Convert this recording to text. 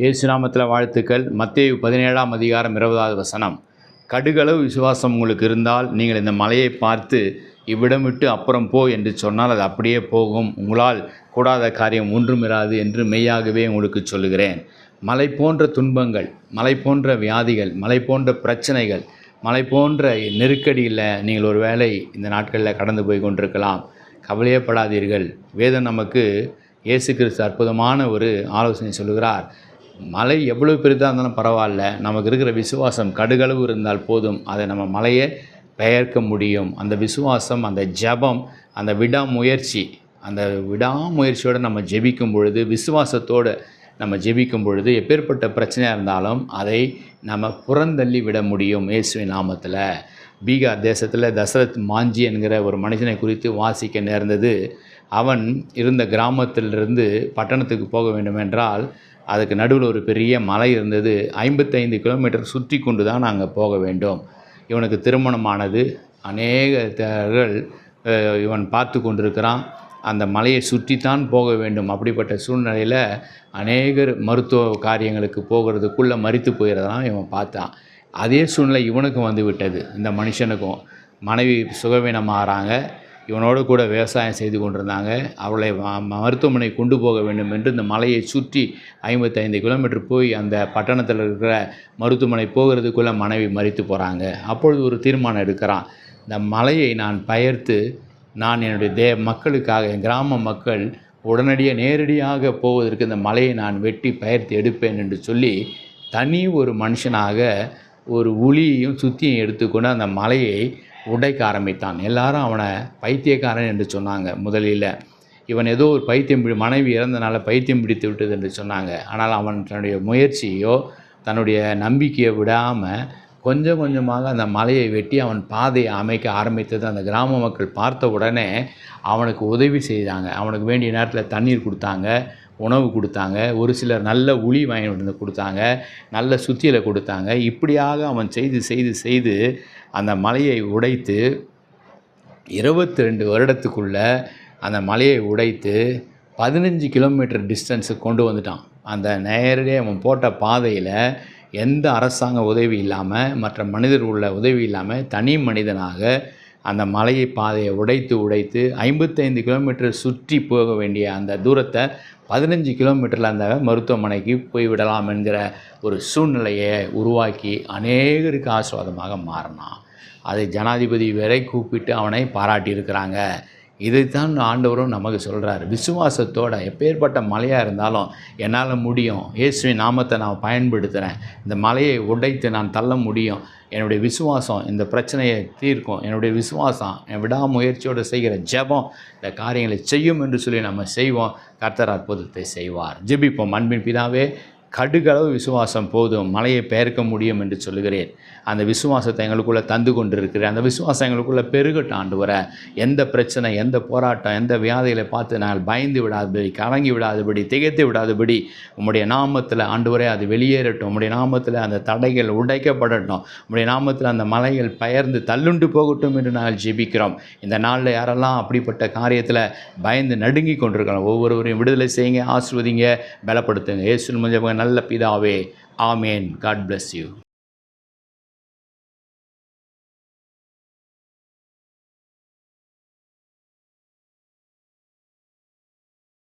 இயேசு நாமத்தில் வாழ்த்துக்கள். மத்தேயு 17ஆம் அதிகாரம் 20வது வசனம். கடுகளவு விசுவாசம் உங்களுக்கு இருந்தால் நீங்கள் இந்த மலையை பார்த்து இவ்விடம் விட்டு அப்புறம் போ என்று சொன்னால் அது அப்படியே போகும். உங்களால் கூடாத காரியம் ஒன்றுமிராது என்று மெய்யாகவே உங்களுக்கு சொல்லுகிறேன். மலை போன்ற துன்பங்கள், மலை போன்ற வியாதிகள், மலை போன்ற பிரச்சனைகள், மலை போன்ற நெருக்கடியில் நீங்கள் ஒரு வேளை இந்த நாட்களில் கடந்து போய் கொண்டிருக்கலாம். கவலையப்படாதீர்கள். வேதம் நமக்கு இயேசு கிறிஸ்து அற்புதமான ஒரு ஆலோசனை சொல்லுகிறார். மலை எவ்வளோ பெரிதாக இருந்தாலும் பரவாயில்ல, நமக்கு இருக்கிற விசுவாசம் கடுகளவு இருந்தால் போதும், அதை நம்ம மலையை பெயர்க்க முடியும். அந்த விசுவாசம், அந்த ஜெபம், அந்த விடாமுயற்சியோடு நம்ம ஜெபிக்கும் பொழுது, விசுவாசத்தோடு நம்ம ஜெபிக்கும் பொழுது எப்பேற்பட்ட பிரச்சனையாக இருந்தாலும் அதை நம்ம புறந்தள்ளி விட முடியும் இயேசுவின் நாமத்தில். பீகார் தேசத்தில் தசரத் மாஞ்சி என்கிற ஒரு மனுஷனை குறித்து வாசிக்க நேர்ந்தது. அவன் இருந்த கிராமத்திலிருந்து பட்டணத்துக்கு போக வேண்டும் என்றால் அதுக்கு நடுவில் ஒரு பெரிய மலை இருந்தது. 55 கிலோமீட்டர் சுற்றி கொண்டு தான் நாங்கள் போக வேண்டும். இவனுக்கு திருமணமானது. அநேகர்கள் இவன் பார்த்து கொண்டிருக்கிறான். அந்த மலையை சுற்றித்தான் போக வேண்டும். அப்படிப்பட்ட சூழ்நிலையில் அநேகர் மருத்துவ காரியங்களுக்கு போகிறதுக்குள்ளே மரித்து போகிறதெல்லாம் இவன் பார்த்தான். அதே சூழ்நிலை இவனுக்கும் வந்து விட்டது. இந்த மனுஷனுக்கும் மனைவி சுகவீனமாகறாங்க. இவனோடு கூட விவசாயம் செய்து கொண்டிருந்தாங்க. அவளை மருத்துவமனை கொண்டு போக வேண்டும் என்று இந்த மலையை சுற்றி 55 கிலோமீட்டர் போய் அந்த பட்டணத்தில் இருக்கிற மருத்துவமனை போகிறதுக்குள்ளே மனைவி மரித்து போகிறாங்க. அப்பொழுது ஒரு தீர்மானம் எடுக்கிறான். இந்த மலையை நான் பெயர்த்து நான் என்னுடைய மக்களுக்காக, என் கிராம மக்கள் உடனடியாக நேரடியாக போவதற்கு இந்த மலையை நான் வெட்டி பெயர்த்து எடுப்பேன் என்று சொல்லி தனி ஒரு மனுஷனாக ஒரு உளியையும் சுத்தியும் எடுத்துக்கொண்டு அந்த மலையை உடைக்க ஆரம்பித்தான். எல்லாரும் அவனை பைத்தியக்காரன் என்று சொன்னாங்க. முதலில் இவன் ஏதோ ஒரு மனைவி இறந்தனால பைத்தியம் பிடித்து விட்டது என்று சொன்னாங்க. ஆனால் அவன் தன்னுடைய முயற்சியோ தன்னுடைய நம்பிக்கையை விடாமல் கொஞ்சம் கொஞ்சமாக அந்த மலையை வெட்டி அவன் பாதையை அமைக்க ஆரம்பித்தது அந்த கிராம மக்கள் பார்த்த உடனே அவனுக்கு உதவி செய்தாங்க. அவனுக்கு வேண்டிய நேரத்தில் தண்ணீர் கொடுத்தாங்க, உணவு கொடுத்தாங்க, ஒரு சிலர் நல்ல உளி வாங்கி வந்து கொடுத்தாங்க, நல்ல சுத்தியலை கொடுத்தாங்க. இப்படியாக அவன் செய்து அந்த மலையை உடைத்து 22 வருடத்துக்குள்ளே அந்த மலையை உடைத்து 15 கிலோமீட்டர் டிஸ்டன்ஸுக்கு கொண்டு வந்துட்டான். அந்த நேரடியாக அவன் போட்ட பாதையில் எந்த அரசாங்க உதவி இல்லாமல், மற்ற மனிதர் உள்ள உதவி இல்லாமல் தனி மனிதனாக அந்த மலையை பாதையை உடைத்து 55 கிலோமீட்டர் சுற்றி போக வேண்டிய அந்த தூரத்தை 15 கிலோமீட்டரில் அந்த மருத்துவமனைக்கு போய்விடலாம் என்கிற ஒரு சூழ்நிலையை உருவாக்கி அநேகருக்கு ஆசீர்வாதமாக மாறினான். அதை ஜனாதிபதி வரை கூப்பிட்டு அவனை பாராட்டியிருக்கிறாங்க. இதைத்தான் ஆண்டவரும் நமக்கு சொல்கிறார். விசுவாசத்தோடு எப்பேற்பட்ட மலையாக இருந்தாலும் என்னால் முடியும், இயேசுவின் நாமத்தை நான் பயன்படுத்துகிறேன், இந்த மலையை உடைத்து நான் தள்ள முடியும், என்னுடைய விசுவாசம் இந்த பிரச்சனையை தீர்க்கும், என்னுடைய விசுவாசம் என் விடாமுயற்சியோடு செய்கிற ஜெபம் இந்த காரியங்களை செய்யும் என்று சொல்லி நம்ம செய்வோம். கர்த்தர் அற்புதத்தை செய்வார். ஜெபிப்போம். அன்பின் பிதாவே, கடுகளவு விசுவாசம் போதும், மலையை பெயர்க்க முடியும் என்று சொல்லுகிறேன். அந்த விசுவாசத்தை எங்களுக்குள்ளே தந்து கொண்டிருக்கிறேன். அந்த விசுவாசம் எங்களுக்குள்ளே பெருகட்டும் ஆண்டவரே. எந்த பிரச்சனை, எந்த போராட்டம், எந்த வியாதிகளை பார்த்து நாங்கள் பயந்து விடாதபடி, கலங்கி விடாதபடி, திகைத்து விடாதபடி உம்முடைய நாமத்தில் ஆண்டவரே அது வெளியேறட்டும். உம்முடைய நாமத்தில் அந்த தடைகள் உடைக்கப்படட்டும். உம்முடைய நாமத்தில் அந்த மலைகள் பெயர்ந்து தள்ளுண்டு போகட்டும் என்று நாங்கள் ஜெபிக்கிறோம். இந்த நாளில் யாரெல்லாம் அப்படிப்பட்ட காரியத்தில் பயந்து நடுங்கி கொண்டிருக்கிறோம், ஒவ்வொருவரையும் விடுதலை செய்யுங்க, ஆசீர்வதிங்க, பலப்படுத்துங்க. இயேசுவின் மூலமாக நல்ல பிதாவே, ஆமேன். God bless you.